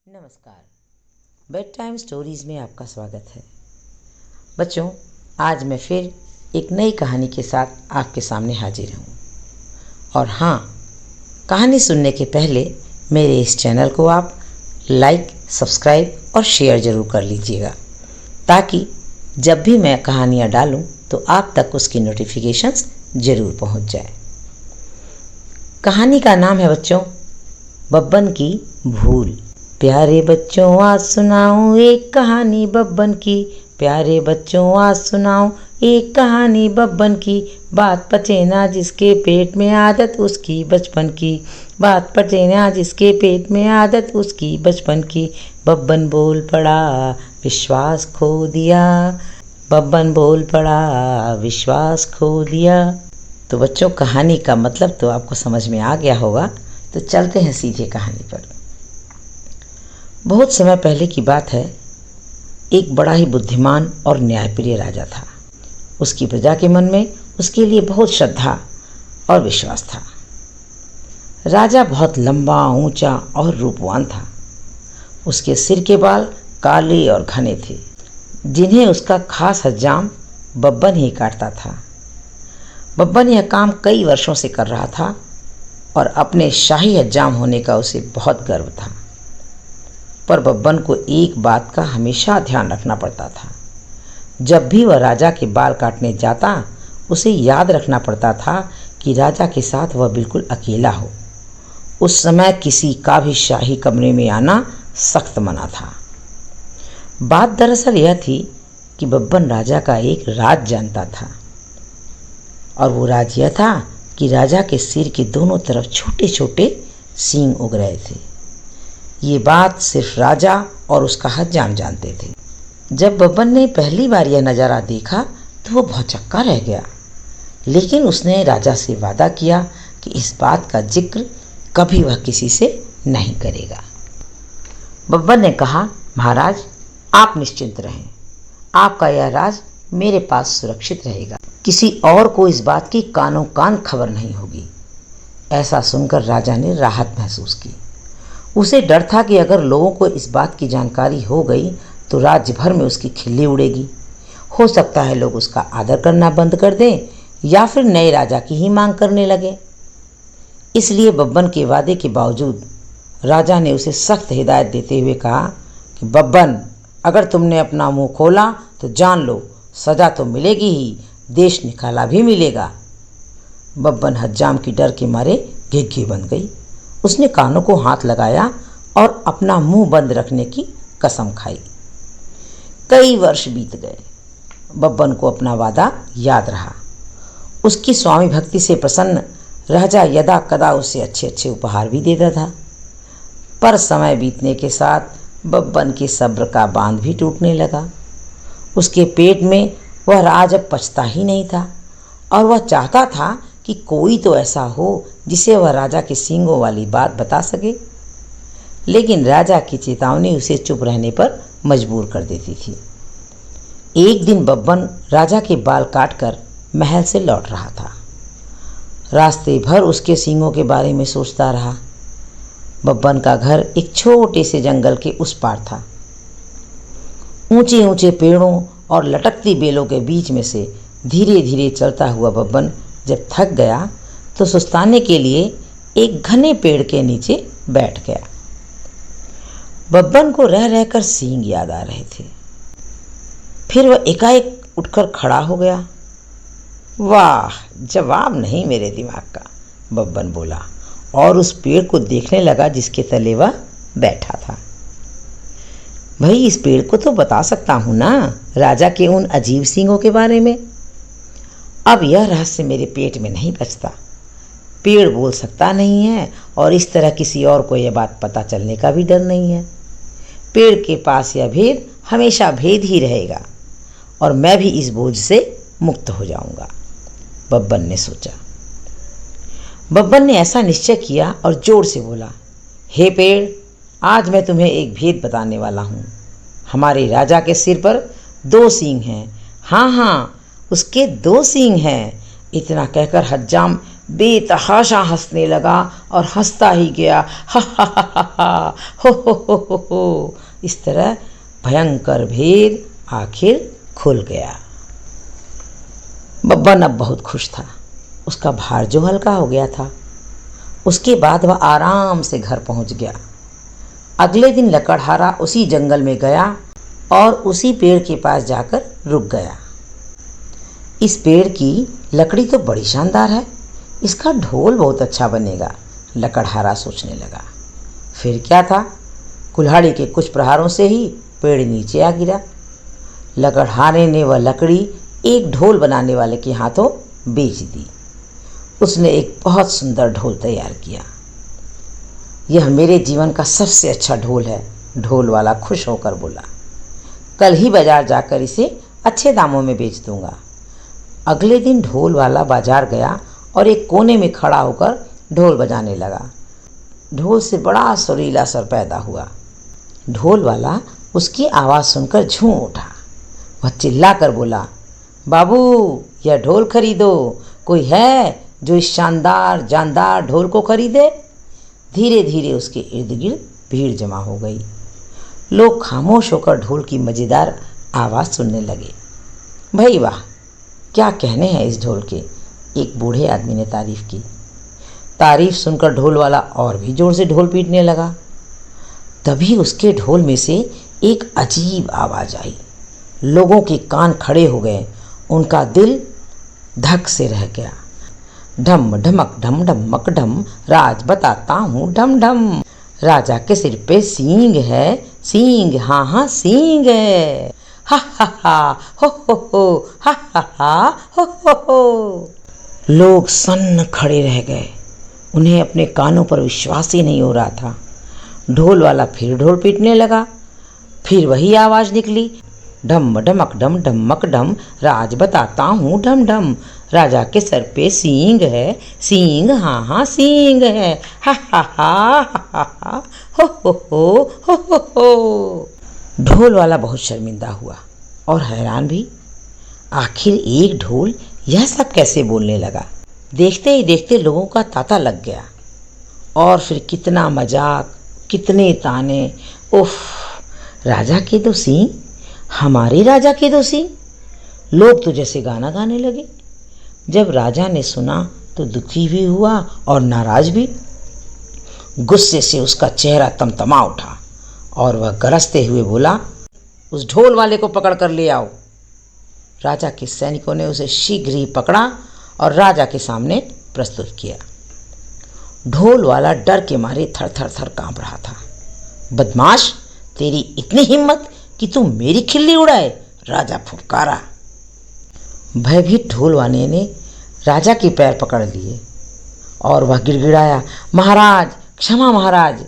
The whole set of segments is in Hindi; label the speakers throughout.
Speaker 1: नमस्कार। बेड टाइम स्टोरीज़ में आपका स्वागत है। बच्चों, आज मैं फिर एक नई कहानी के साथ आपके सामने हाजिर हूँ। और हाँ, कहानी सुनने के पहले मेरे इस चैनल को आप लाइक, सब्सक्राइब और शेयर ज़रूर कर लीजिएगा, ताकि जब भी मैं कहानियाँ डालूँ तो आप तक उसकी नोटिफिकेशंस ज़रूर पहुँच जाए। कहानी का नाम है बच्चों, बब्बन की भूल। प्यारे बच्चों, आज सुनाऊं एक कहानी बब्बन की। प्यारे बच्चों, आज सुनाऊं एक कहानी बब्बन की। बात पचे ना जिसके पेट में, आदत उसकी बचपन की। बात पचे ना जिसके पेट में, आदत उसकी बचपन की। बब्बन बोल पड़ा, विश्वास खो दिया। बब्बन बोल पड़ा, विश्वास खो दिया। तो बच्चों, कहानी का मतलब तो आपको समझ में आ गया होगा। तो चलते हैं सीधे कहानी पर। बहुत समय पहले की बात है। एक बड़ा ही बुद्धिमान और न्यायप्रिय राजा था। उसकी प्रजा के मन में उसके लिए बहुत श्रद्धा और विश्वास था। राजा बहुत लंबा, ऊंचा और रूपवान था। उसके सिर के बाल काले और घने थे, जिन्हें उसका खास हज्जाम बब्बन ही काटता था। बब्बन यह काम कई वर्षों से कर रहा था और अपने शाही हज्जाम होने का उसे बहुत गर्व था। पर बब्बन को एक बात का हमेशा ध्यान रखना पड़ता था। जब भी वह राजा के बाल काटने जाता, उसे याद रखना पड़ता था कि राजा के साथ वह बिल्कुल अकेला हो। उस समय किसी का भी शाही कमरे में आना सख्त मना था। बात दरअसल यह थी कि बब्बन राजा का एक राज जानता था, और वो राज यह था कि राजा के सिर के दोनों तरफ छोटे छोटे सींग उग रहे थे। ये बात सिर्फ राजा और उसका हज्जाम जानते थे। जब बब्बन ने पहली बार यह नज़ारा देखा तो वो भौचक्का रह गया, लेकिन उसने राजा से वादा किया कि इस बात का जिक्र कभी वह किसी से नहीं करेगा। बब्बन ने कहा, महाराज, आप निश्चिंत रहें, आपका यह राज मेरे पास सुरक्षित रहेगा। किसी और को इस बात की कानों कान खबर नहीं होगी। ऐसा सुनकर राजा ने राहत महसूस की। उसे डर था कि अगर लोगों को इस बात की जानकारी हो गई तो राज्य भर में उसकी खिल्ली उड़ेगी। हो सकता है लोग उसका आदर करना बंद कर दें या फिर नए राजा की ही मांग करने लगे। इसलिए बब्बन के वादे के बावजूद राजा ने उसे सख्त हिदायत देते हुए कहा कि बब्बन, अगर तुमने अपना मुंह खोला तो जान लो, सजा तो मिलेगी ही, देश निकाला भी मिलेगा। बब्बन हज्जाम की डर के मारे घिघी बन गई। उसने कानों को हाथ लगाया और अपना मुंह बंद रखने की कसम खाई। कई वर्ष बीत गए। बब्बन को अपना वादा याद रहा। उसकी स्वामी भक्ति से प्रसन्न राजा यदा कदा उसे अच्छे अच्छे उपहार भी देता था। पर समय बीतने के साथ बब्बन के सब्र का बांध भी टूटने लगा। उसके पेट में वह राज अब पचता ही नहीं था, और वह चाहता था कि कोई तो ऐसा हो जिसे वह राजा के सींगों वाली बात बता सके। लेकिन राजा की चेतावनी उसे चुप रहने पर मजबूर कर देती थी। एक दिन बब्बन राजा के बाल काटकर महल से लौट रहा था। रास्ते भर उसके सींगों के बारे में सोचता रहा। बब्बन का घर एक छोटे से जंगल के उस पार था। ऊंचे ऊंचे पेड़ों और लटकती बेलों के बीच में से धीरे धीरे चलता हुआ बब्बन जब थक गया तो सुस्ताने के लिए एक घने पेड़ के नीचे बैठ गया। बब्बन को रह रहकर सींग याद आ रहे थे। फिर वह एकाएक उठकर खड़ा हो गया। वाह, जवाब नहीं मेरे दिमाग का, बब्बन बोला, और उस पेड़ को देखने लगा जिसके तले वह बैठा था। भाई, इस पेड़ को तो बता सकता हूं ना राजा के उन अजीब सींगों के बारे में। अब यह रहस्य मेरे पेट में नहीं बचता। पेड़ बोल सकता नहीं है और इस तरह किसी और को यह बात पता चलने का भी डर नहीं है। पेड़ के पास यह भेद हमेशा भेद ही रहेगा और मैं भी इस बोझ से मुक्त हो जाऊंगा, बब्बन ने सोचा। बब्बन ने ऐसा निश्चय किया और जोर से बोला, हे पेड़, आज मैं तुम्हें एक भेद बताने वाला हूँ। हमारे राजा के सिर पर 2 सींग हैं। हाँ हाँ, उसके 2 सींग हैं। इतना कहकर हज्जाम बेतहाशा हंसने लगा और हंसता ही गया। हा हा हा हा हा, हो। इस तरह भयंकर भेद आखिर खुल गया। बब्बन अब बहुत खुश था। उसका भार जो हल्का हो गया था। उसके बाद वह आराम से घर पहुंच गया। अगले दिन लकड़हारा उसी जंगल में गया और उसी पेड़ के पास जाकर रुक गया। इस पेड़ की लकड़ी तो बड़ी शानदार है, इसका ढोल बहुत अच्छा बनेगा, लकड़हारा सोचने लगा। फिर क्या था, कुल्हाड़ी के कुछ प्रहारों से ही पेड़ नीचे आ गिरा। लकड़हारे ने वह लकड़ी एक ढोल बनाने वाले के हाथों बेच दी। उसने एक बहुत सुंदर ढोल तैयार किया। यह मेरे जीवन का सबसे अच्छा ढोल है, ढोल वाला खुश होकर बोला। कल ही बाजार जाकर इसे अच्छे दामों में बेच दूंगा। अगले दिन ढोल वाला बाजार गया और एक कोने में खड़ा होकर ढोल बजाने लगा। ढोल से बड़ा सुरीला स्वर पैदा हुआ। ढोल वाला उसकी आवाज़ सुनकर झूम उठा। वह चिल्लाकर बोला, बाबू यह ढोल खरीदो, कोई है जो इस शानदार जानदार ढोल को खरीदे। धीरे धीरे उसके इर्द गिर्द भीड़ जमा हो गई। लोग खामोश होकर ढोल की मज़ेदार आवाज़ सुनने लगे। भाई वाह, क्या कहने हैं इस ढोल के, एक बूढ़े आदमी ने तारीफ की। तारीफ सुनकर ढोल वाला और भी जोर से ढोल पीटने लगा। तभी उसके ढोल में से एक अजीब आवाज़ आई। लोगों के कान खड़े हो गए, उनका दिल धक से रह गया। ढम ढमक ढम ढमक ढम, राज बताता हूँ ढम ढम। राजा के सिर पे सींग है, सींग हाँ हाँ सींग है। हा हो हा हो। लोग सन्न खड़े रह गए। उन्हें अपने कानों पर विश्वास ही नहीं हो रहा था। ढोल वाला फिर ढोल पीटने लगा। फिर वही आवाज़ निकली, ढम ढमक ढम ढमक ढम, राज बताता हूँ ढम ढम। राजा के सर पे सींग है, सींग हाँ हाँ सींग है। हा हो। ढोल वाला बहुत शर्मिंदा हुआ और हैरान भी। आखिर एक ढोल यह सब कैसे बोलने लगा। देखते ही देखते लोगों का तांता लग गया। और फिर कितना मजाक, कितने ताने। उफ, राजा के दो सींग, हमारे राजा के दो सींग। लोग तो जैसे गाना गाने लगे। जब राजा ने सुना तो दुखी भी हुआ और नाराज भी। गुस्से से उसका चेहरा तमतमा उठा और वह गरजते हुए बोला, उस ढोल वाले को पकड़ कर ले आओ। राजा के सैनिकों ने उसे शीघ्र ही पकड़ा और राजा के सामने प्रस्तुत किया। ढोल वाला डर के मारे थर थर थर कांप रहा था। बदमाश, तेरी इतनी हिम्मत कि तू मेरी खिल्ली उड़ाए, राजा फुफकारा। भयभीत ढोल वाले ने राजा के पैर पकड़ लिए और वह गिड़गिड़ाया, महाराज क्षमा महाराज,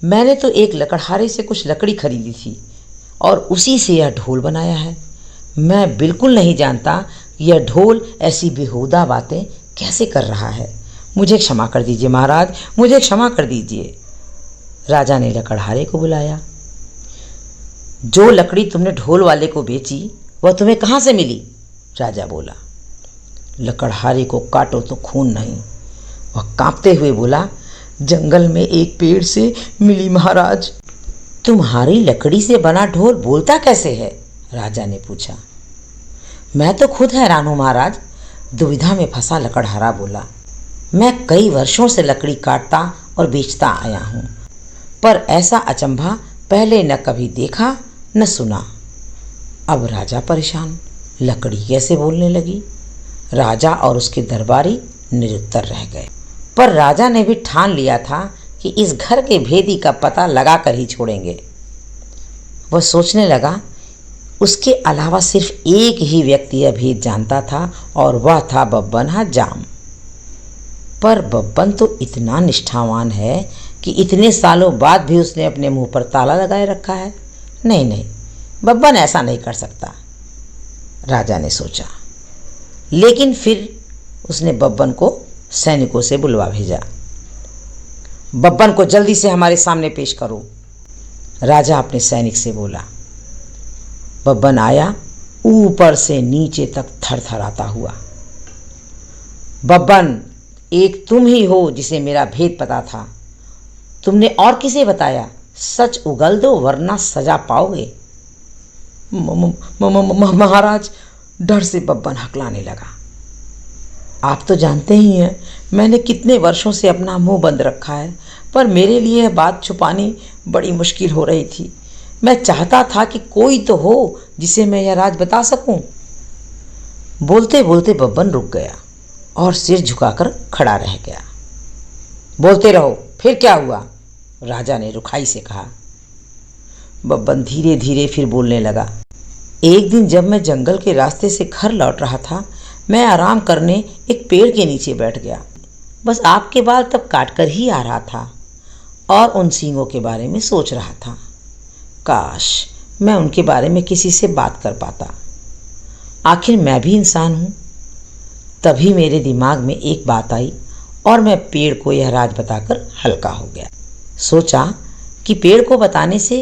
Speaker 1: मैंने तो एक लकड़हारे से कुछ लकड़ी खरीदी थी और उसी से यह ढोल बनाया है। मैं बिल्कुल नहीं जानता यह ढोल ऐसी बेहुदा बातें कैसे कर रहा है। मुझे क्षमा कर दीजिए महाराज, मुझे क्षमा कर दीजिए। राजा ने लकड़हारे को बुलाया। जो लकड़ी तुमने ढोल वाले को बेची वह तुम्हें कहाँ से मिली? राजा बोला। लकड़हारे को काटो तो खून नहीं। वह कांपते हुए बोला, जंगल में एक पेड़ से मिली महाराज। तुम्हारी लकड़ी से बना ढोल बोलता कैसे है? राजा ने पूछा। मैं तो खुद हैरान हूँ महाराज, दुविधा में फंसा लकड़हारा बोला। मैं कई वर्षों से लकड़ी काटता और बेचता आया हूँ, पर ऐसा अचंभा पहले न कभी देखा न सुना। अब राजा परेशान, लकड़ी कैसे बोलने लगी? राजा और उसके दरबारी निरुत्तर रह गए। पर राजा ने भी ठान लिया था कि इस घर के भेदी का पता लगा कर ही छोड़ेंगे। वह सोचने लगा, उसके अलावा सिर्फ एक ही व्यक्ति यह भेद जानता था और वह था बब्बन हजाम। पर बब्बन तो इतना निष्ठावान है कि इतने सालों बाद भी उसने अपने मुंह पर ताला लगाए रखा है। नहीं, बब्बन ऐसा नहीं कर सकता, राजा ने सोचा। लेकिन फिर उसने बब्बन को सैनिकों से बुलवा भेजा। बब्बन को जल्दी से हमारे सामने पेश करो, राजा अपने सैनिक से बोला। बब्बन आया, ऊपर से नीचे तक थरथराता हुआ। बब्बन, एक तुम ही हो जिसे मेरा भेद पता था। तुमने और किसे बताया? सच उगल दो वरना सजा पाओगे। महाराज, डर से बब्बन हकलाने लगा। आप तो जानते ही हैं मैंने कितने वर्षों से अपना मुंह बंद रखा है, पर मेरे लिए यह बात छुपानी बड़ी मुश्किल हो रही थी। मैं चाहता था कि कोई तो हो जिसे मैं यह राज बता सकूं। बोलते बोलते बब्बन रुक गया और सिर झुकाकर खड़ा रह गया। बोलते रहो, फिर क्या हुआ? राजा ने रुखाई से कहा। बब्बन धीरे धीरे फिर बोलने लगा। एक दिन जब मैं जंगल के रास्ते से घर लौट रहा था, मैं आराम करने एक पेड़ के नीचे बैठ गया। बस आपके बाल तब काट कर ही आ रहा था और उन सींगों के बारे में सोच रहा था। काश मैं उनके बारे में किसी से बात कर पाता। आखिर मैं भी इंसान हूँ। तभी मेरे दिमाग में एक बात आई और मैं पेड़ को यह राज बताकर हल्का हो गया। सोचा कि पेड़ को बताने से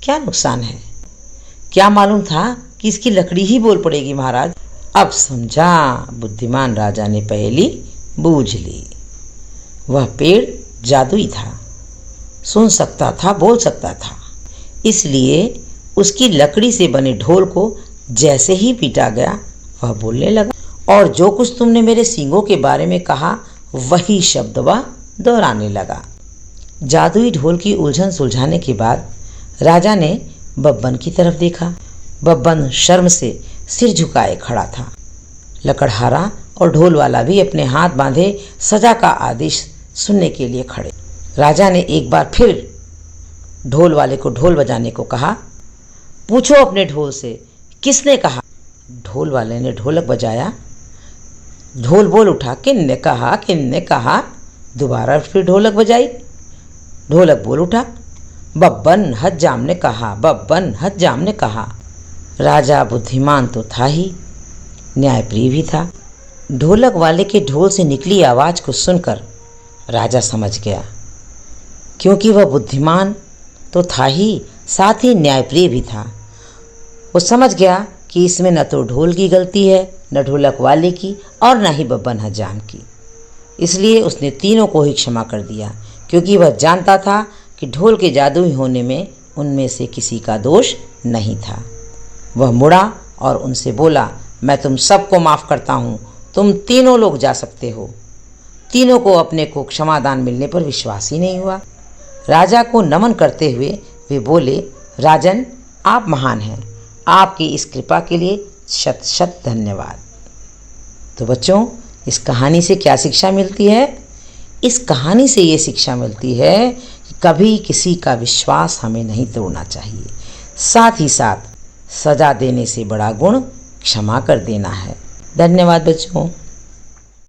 Speaker 1: क्या नुकसान है। क्या मालूम था कि इसकी लकड़ी ही बोल पड़ेगी महाराज। अब समझा, बुद्धिमान राजा ने पहेली बूझ ली। वह पेड़ जादुई था, सुन सकता था, बोल सकता था। इसलिए उसकी लकड़ी से बने ढोल को जैसे ही पीटा गया वह बोलने लगा, और जो कुछ तुमने मेरे सींगों के बारे में कहा वही शब्द वह दोहराने लगा। जादुई ढोल की उलझन सुलझाने के बाद राजा ने बब्बन की तरफ देखा। बब्बन शर्म से सिर झुकाए खड़ा था। लकड़हारा और ढोल वाला भी अपने हाथ बांधे सजा का आदेश सुनने के लिए खड़े। राजा ने एक बार फिर ढोल वाले को ढोल बजाने को कहा। पूछो अपने ढोल से, किसने कहा? ढोल वाले ने ढोलक बजाया। ढोल बोल उठा, किन्ने कहा, किन्ने कहा? दोबारा फिर ढोलक बजाई। ढोलक बोल उठा, बब्बन हज्जाम ने कहा, बब्बन हज्जाम ने कहा। राजा बुद्धिमान तो था ही, न्यायप्रिय भी था। ढोलक वाले के ढोल से निकली आवाज़ को सुनकर राजा समझ गया, क्योंकि वह बुद्धिमान तो था ही, साथ ही न्यायप्रिय भी था। वो समझ गया कि इसमें न तो ढोल की गलती है, न ढोलक वाले की, और न ही बब्बन हज्जाम की। इसलिए उसने तीनों को ही क्षमा कर दिया, क्योंकि वह जानता था कि ढोल के जादुई होने में उनमें से किसी का दोष नहीं था। वह मुड़ा और उनसे बोला, मैं तुम सबको माफ़ करता हूँ, तुम तीनों लोग जा सकते हो। तीनों को अपने को क्षमादान मिलने पर विश्वास ही नहीं हुआ। राजा को नमन करते हुए वे बोले, राजन, आप महान हैं, आपकी इस कृपा के लिए शत शत धन्यवाद। तो बच्चों, इस कहानी से क्या शिक्षा मिलती है? इस कहानी से ये शिक्षा मिलती है कि कभी किसी का विश्वास हमें नहीं तोड़ना चाहिए। साथ ही साथ सजा देने से बड़ा गुण क्षमा कर देना है। धन्यवाद बच्चों।